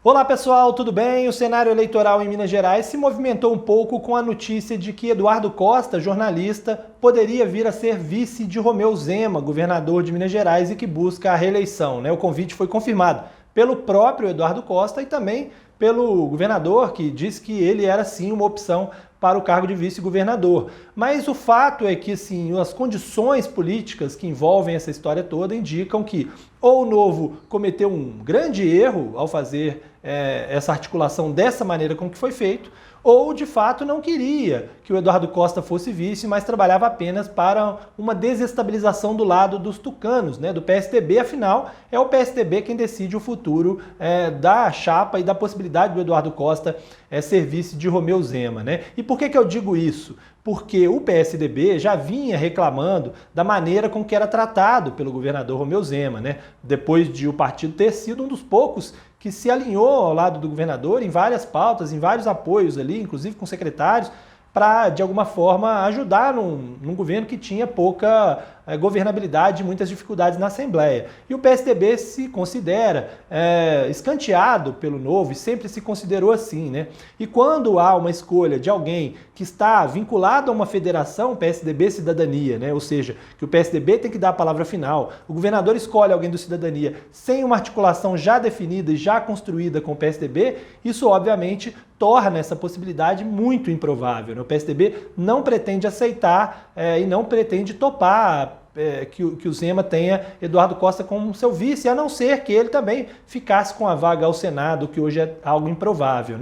Olá pessoal, tudo bem? O cenário eleitoral em Minas Gerais se movimentou um pouco com a notícia de que Eduardo Costa, jornalista, poderia vir a ser vice de Romeu Zema, governador de Minas Gerais e que busca a reeleição. O convite foi confirmado pelo próprio Eduardo Costa e também pelo governador, que disse que ele era sim uma opção para o cargo de vice-governador. Mas o fato é que assim, as condições políticas que envolvem essa história toda indicam que ou o Novo cometeu um grande erro ao fazer essa articulação dessa maneira como que foi feito, ou de fato não queria que o Eduardo Costa fosse vice, mas trabalhava apenas para uma desestabilização do lado dos tucanos, do PSDB, afinal é o PSDB quem decide o futuro da chapa e da possibilidade do Eduardo Costa ser vice de Romeu Zema. E por que eu digo isso? Porque o PSDB já vinha reclamando da maneira com que era tratado pelo governador Romeu Zema, depois de o partido ter sido um dos poucos que se alinhou ao lado do governador em várias pautas, em vários apoios ali, inclusive com secretários, para, de alguma forma, ajudar num governo que tinha pouca governabilidade e muitas dificuldades na Assembleia. E o PSDB se considera escanteado pelo Novo e sempre se considerou assim, E quando há uma escolha de alguém que está vinculado a uma federação, PSDB Cidadania, Ou seja, que o PSDB tem que dar a palavra final, o governador escolhe alguém do Cidadania sem uma articulação já definida e já construída com o PSDB, isso obviamente torna essa possibilidade muito improvável. O PSDB não pretende aceitar e não pretende topar que o Zema tenha Eduardo Costa como seu vice, a não ser que ele também ficasse com a vaga ao Senado, que hoje é algo improvável,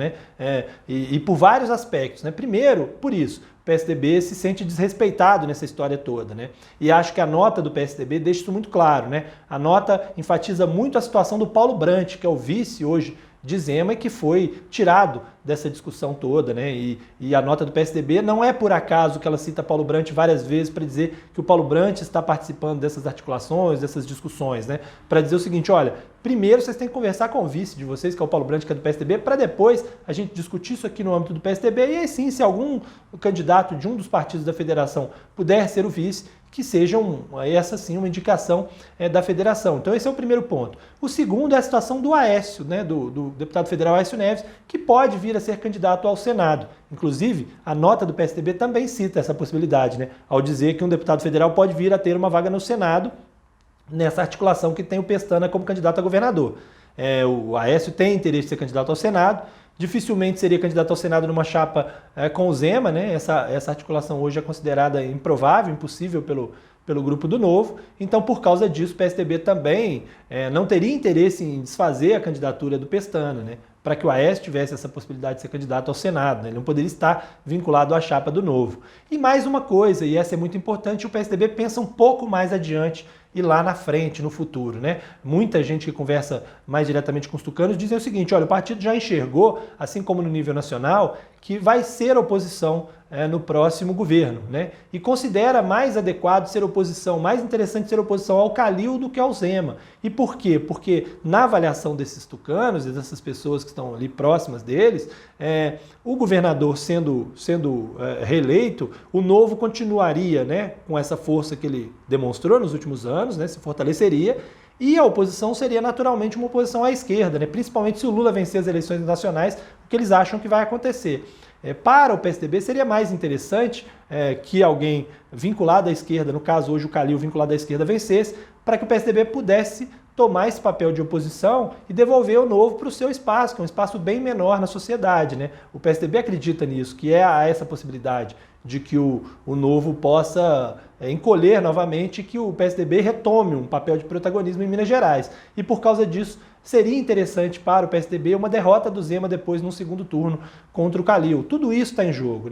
e por vários aspectos. Primeiro, por isso, o PSDB se sente desrespeitado nessa história toda, E acho que a nota do PSDB deixa isso muito claro, A nota enfatiza muito a situação do Paulo Brandt, que é o vice hoje de Zema e que foi tirado dessa discussão toda, E a nota do PSDB não é por acaso que ela cita Paulo Brandt várias vezes para dizer que o Paulo Brandt está participando dessas articulações, dessas discussões, Para dizer o seguinte, olha, primeiro vocês têm que conversar com o vice de vocês, que é o Paulo Brandt, que é do PSDB, para depois a gente discutir isso aqui no âmbito do PSDB e aí sim, se algum candidato de um dos partidos da federação puder ser o vice, que seja essa sim uma indicação da federação. Então esse é o primeiro ponto. O segundo é a situação do Aécio, do deputado federal Aécio Neves, que pode vir a ser candidato ao Senado. Inclusive, a nota do PSDB também cita essa possibilidade, ao dizer que um deputado federal pode vir a ter uma vaga no Senado nessa articulação que tem o Pestana como candidato a governador. O Aécio tem interesse de ser candidato ao Senado, dificilmente seria candidato ao Senado numa chapa com o Zema, Essa articulação hoje é considerada improvável, impossível pelo grupo do Novo. Então, por causa disso, o PSDB também não teria interesse em desfazer a candidatura do Pestana, para que o Aécio tivesse essa possibilidade de ser candidato ao Senado. Ele não poderia estar vinculado à chapa do Novo. E mais uma coisa, e essa é muito importante, o PSDB pensa um pouco mais adiante e lá na frente, no futuro, Muita gente que conversa mais diretamente com os tucanos dizem o seguinte, olha, o partido já enxergou, assim como no nível nacional, que vai ser oposição no próximo governo, E considera mais adequado ser oposição, mais interessante ser oposição ao Calil do que ao Zema. E por quê? Porque na avaliação desses tucanos e dessas pessoas que estão ali próximas deles, o governador sendo reeleito, o Novo continuaria, com essa força que ele demonstrou nos últimos anos, se fortaleceria, e a oposição seria naturalmente uma oposição à esquerda, principalmente se o Lula vencer as eleições nacionais, o que eles acham que vai acontecer. Para o PSDB seria mais interessante que alguém vinculado à esquerda, no caso hoje o Calil vinculado à esquerda, vencesse, para que o PSDB pudesse tomar esse papel de oposição e devolver o Novo para o seu espaço, que é um espaço bem menor na sociedade. O PSDB acredita nisso, que há essa possibilidade de que o Novo possa encolher novamente, que o PSDB retome um papel de protagonismo em Minas Gerais. E por causa disso, seria interessante para o PSDB uma derrota do Zema depois num segundo turno contra o Calil. Tudo isso está em jogo,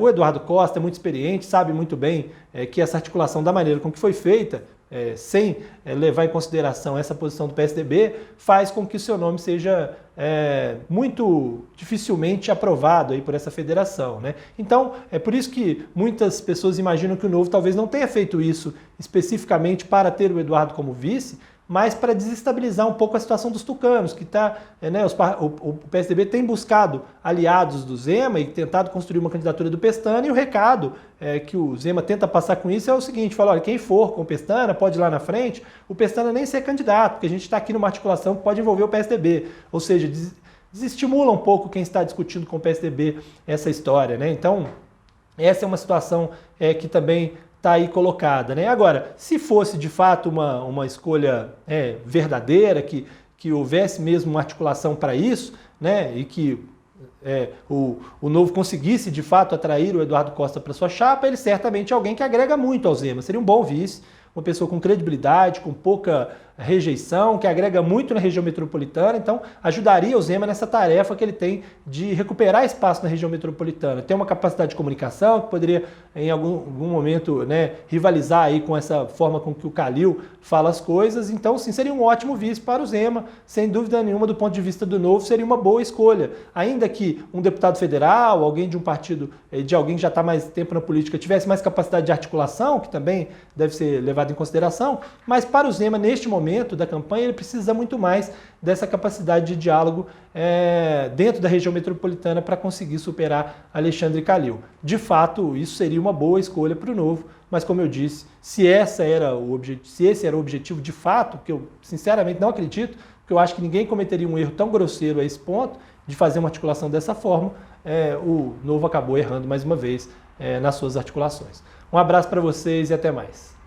O Eduardo Costa é muito experiente, sabe muito bem que essa articulação da maneira com que foi feita, sem levar em consideração essa posição do PSDB, faz com que o seu nome seja muito dificilmente aprovado aí por essa federação. Então, é por isso que muitas pessoas imaginam que o Novo talvez não tenha feito isso especificamente para ter o Eduardo como vice, mas para desestabilizar um pouco a situação dos tucanos, que tá, né, o PSDB tem buscado aliados do Zema e tentado construir uma candidatura do Pestana, e o recado que o Zema tenta passar com isso é o seguinte: fala, olha, quem for com o Pestana pode ir lá na frente, o Pestana nem ser candidato, porque a gente está aqui numa articulação que pode envolver o PSDB, ou seja, desestimula um pouco quem está discutindo com o PSDB essa história, né? Então, essa é uma situação que também está aí colocada, né? Agora, se fosse de fato uma escolha verdadeira, que houvesse mesmo uma articulação para isso, né? E que o Novo conseguisse de fato atrair o Eduardo Costa para sua chapa, ele certamente é alguém que agrega muito ao Zema, seria um bom vice, uma pessoa com credibilidade, com pouca rejeição, que agrega muito na região metropolitana, então ajudaria o Zema nessa tarefa que ele tem de recuperar espaço na região metropolitana. Tem uma capacidade de comunicação que poderia em algum momento, né, rivalizar aí com essa forma com que o Calil fala as coisas, então sim, seria um ótimo vice para o Zema, sem dúvida nenhuma, do ponto de vista do Novo, seria uma boa escolha, ainda que um deputado federal, alguém de um partido, de alguém que já está mais tempo na política, tivesse mais capacidade de articulação, que também deve ser levado em consideração, mas para o Zema, neste momento da campanha, ele precisa muito mais dessa capacidade de diálogo dentro da região metropolitana para conseguir superar Alexandre Calil. De fato, isso seria uma boa escolha para o Novo, mas como eu disse, se esse era o objetivo de fato, que eu sinceramente não acredito, porque eu acho que ninguém cometeria um erro tão grosseiro a esse ponto, de fazer uma articulação dessa forma, o Novo acabou errando mais uma vez nas suas articulações. Um abraço para vocês e até mais.